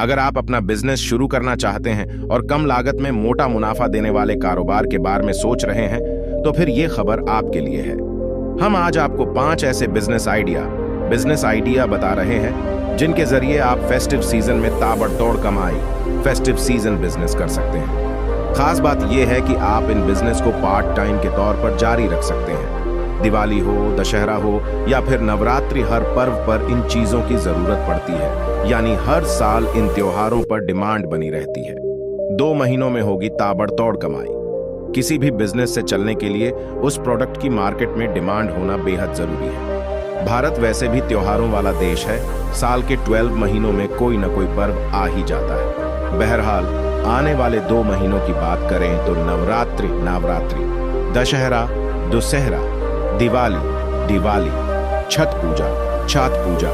अगर आप अपना बिजनेस शुरू करना चाहते हैं और कम लागत में मोटा मुनाफा देने वाले कारोबार के बारे में सोच रहे हैं, तो फिर ये खबर आपके लिए है। हम आज आपको 5 ऐसे बिजनेस आइडिया बता रहे हैं जिनके जरिए आप फेस्टिव सीजन में ताबड़तोड़ कमाई फेस्टिव सीजन बिजनेस कर सकते हैं। खास बात यह है कि आप इन बिजनेस को पार्ट टाइम के तौर पर जारी रख सकते हैं। दिवाली हो, दशहरा हो या फिर नवरात्रि, हर पर्व पर इन चीजों की जरूरत पड़ती है, यानी हर साल इन त्योहारों पर डिमांड बनी रहती है। 2 महीनों में होगी ताबड़तोड़ कमाई। किसी भी बिजनेस से चलने के लिए उस प्रोडक्ट की मार्केट में डिमांड होना बेहद जरूरी है। भारत वैसे भी त्योहारों वाला देश है। साल के 12 महीनों में कोई न कोई पर्व आ ही जाता है। बहरहाल आने वाले 2 महीनों की बात करें तो नवरात्रि, दशहरा, दुसहरा, दिवाली, छठ पूजा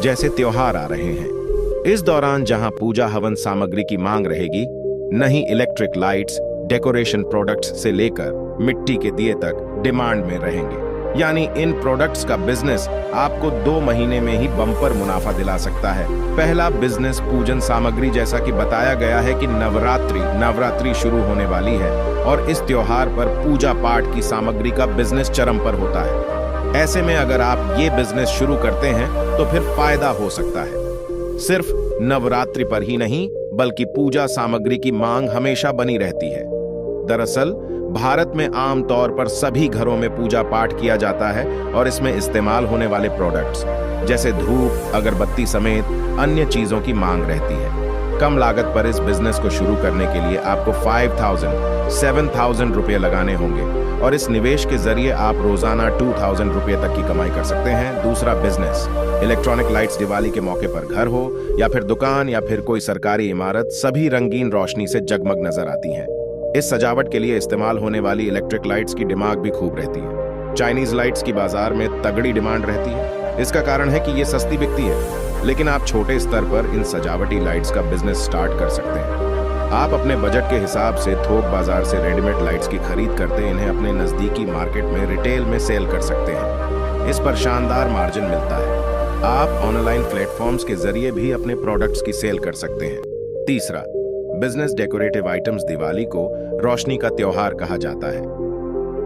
जैसे त्योहार आ रहे हैं। इस दौरान जहां पूजा हवन सामग्री की मांग रहेगी, नहीं इलेक्ट्रिक लाइट्स, डेकोरेशन प्रोडक्ट्स से लेकर मिट्टी के दिए तक डिमांड में रहेंगे। यानी इन प्रोडक्ट्स का बिजनेस आपको 2 महीने में ही बम्पर मुनाफा दिला सकता है। पहला बिजनेस पूजन सामग्री, जैसा कि बताया गया है कि नवरात्रि शुरू होने वाली है और इस त्योहार पर पूजा पाठ की सामग्री का बिजनेस चरम पर होता है। ऐसे में अगर आप ये बिजनेस शुरू करते हैं तो फिर फायदा हो सकता है। सिर्फ नवरात्रि पर ही नहीं बल्कि पूजा सामग्री की मांग हमेशा बनी रहती है। दरअसल भारत में आम तौर पर सभी घरों में पूजा पाठ किया जाता है और इसमें इस्तेमाल होने वाले प्रोडक्ट्स जैसे धूप, अगरबत्ती समेत अन्य चीजों की मांग रहती है। कम लागत पर इस बिजनेस को शुरू करने के लिए आपको 7,000 रुपये लगाने होंगे और इस निवेश के जरिए आप रोजाना 2,000 रुपये तक की कमाई कर सकते हैं। दूसरा बिजनेस इलेक्ट्रॉनिक लाइट्स। दिवाली के मौके पर घर हो या फिर दुकान या फिर कोई सरकारी इमारत, सभी रंगीन रोशनी से जगमग नजर आती हैं। इस सजावट के लिए इस्तेमाल होने वाली इलेक्ट्रिक लाइट्स की डिमांड भी खूब रहती है। चाइनीज लाइट्स की बाजार में तगड़ी डिमांड रहती है। इसका कारण है कि ये सस्ती बिकती है, लेकिन आप छोटे स्तर पर इन सजावटी लाइट्स का बिजनेस स्टार्ट कर सकते हैं। आप अपने बजट के हिसाब से थोक बाजार से रेडीमेड लाइट्स की खरीद करते इन्हें अपने नजदीकी मार्केट में रिटेल में सेल कर सकते हैं। इस पर शानदार मार्जिन मिलता है। आप ऑनलाइन प्लेटफॉर्म्स के जरिए भी अपने प्रोडक्ट्स की सेल कर सकते हैं। तीसरा बिजनेस डेकोरेटिव आइटम्स। दिवाली को रोशनी का त्योहार कहा जाता है,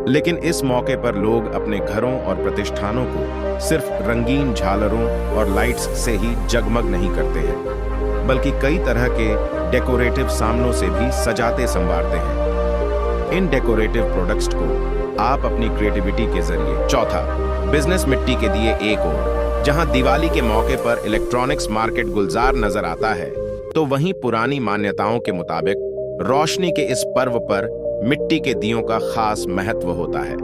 लेकिन इस मौके पर लोग अपने घरों और प्रतिष्ठानों को सिर्फ रंगीन झालरों और लाइट्स से ही जगमग नहीं करते हैं, बल्कि कई तरह के डेकोरेटिव सामानों से भी सजाते संवारते हैं। इन डेकोरेटिव प्रोडक्ट्स को आप अपनी क्रिएटिविटी के जरिए। चौथा बिजनेस मिट्टी के दिए एक ओर। जहां दिवाली के मौके पर इलेक्ट्रॉनिक्स मार्केट गुलजार नजर आता है, तो वहीं पुरानी मान्यताओं के मुताबिक रोशनी के इस पर्व पर मिट्टी के दियों का खास महत्व होता है।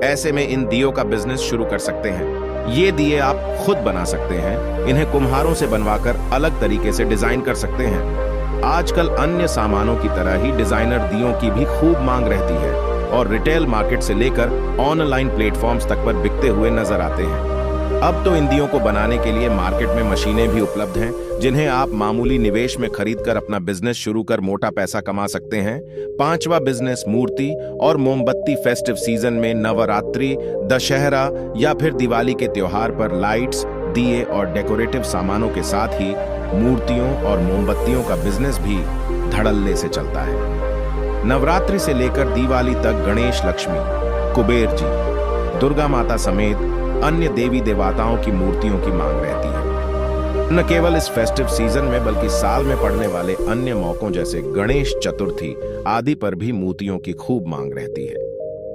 ऐसे में इन दियों का बिजनेस शुरू कर सकते हैं। ये दिए आप खुद बना सकते हैं। इन्हें कुम्हारों से बनवाकर अलग तरीके से डिजाइन कर सकते हैं। आजकल अन्य सामानों की तरह ही डिजाइनर दियों की भी खूब मांग रहती है और रिटेल मार्केट से लेकर ऑनलाइन प्लेटफॉर्म्स तक पर बिकते हुए नजर आते हैं। अब तो इन दियों को बनाने के लिए मार्केट में मशीनें भी उपलब्ध हैं, जिन्हें आप मामूली निवेश में खरीदकर अपना बिजनेस शुरू कर मोटा पैसा कमा सकते हैं। 5वां बिजनेस मूर्ति और मोमबत्ती। फेस्टिव सीजन में नवरात्रि, दशहरा या फिर दिवाली के त्योहार पर लाइट्स, दिए और डेकोरेटिव सामानों के साथ ही मूर्तियों और मोमबत्तियों का बिजनेस भी धड़ल्ले से चलता है। नवरात्रि से लेकर दिवाली तक गणेश, लक्ष्मी, कुबेर जी, दुर्गा माता समेत अन्य देवी देवताओं की मूर्तियों की मांग रहती है। न केवल इस फेस्टिव सीजन में बल्कि साल में पड़ने वाले अन्य मौकों जैसे गणेश चतुर्थी आदि पर भी मूर्तियों की खूब मांग रहती है।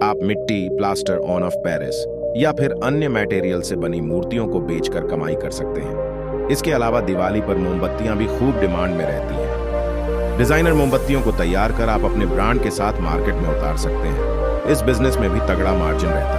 आप मिट्टी, प्लास्टर ऑन ऑफ पेरिस या फिर अन्य मटेरियल से बनी मूर्तियों को बेचकर कमाई कर सकते हैं। इसके अलावा दिवाली पर मोमबत्तियां भी खूब डिमांड में रहती हैं। डिजाइनर मोमबत्तियों को तैयार कर आप अपने ब्रांड के साथ मार्केट में उतार सकते हैं। इस बिजनेस में भी तगड़ा मार्जिन रहता है।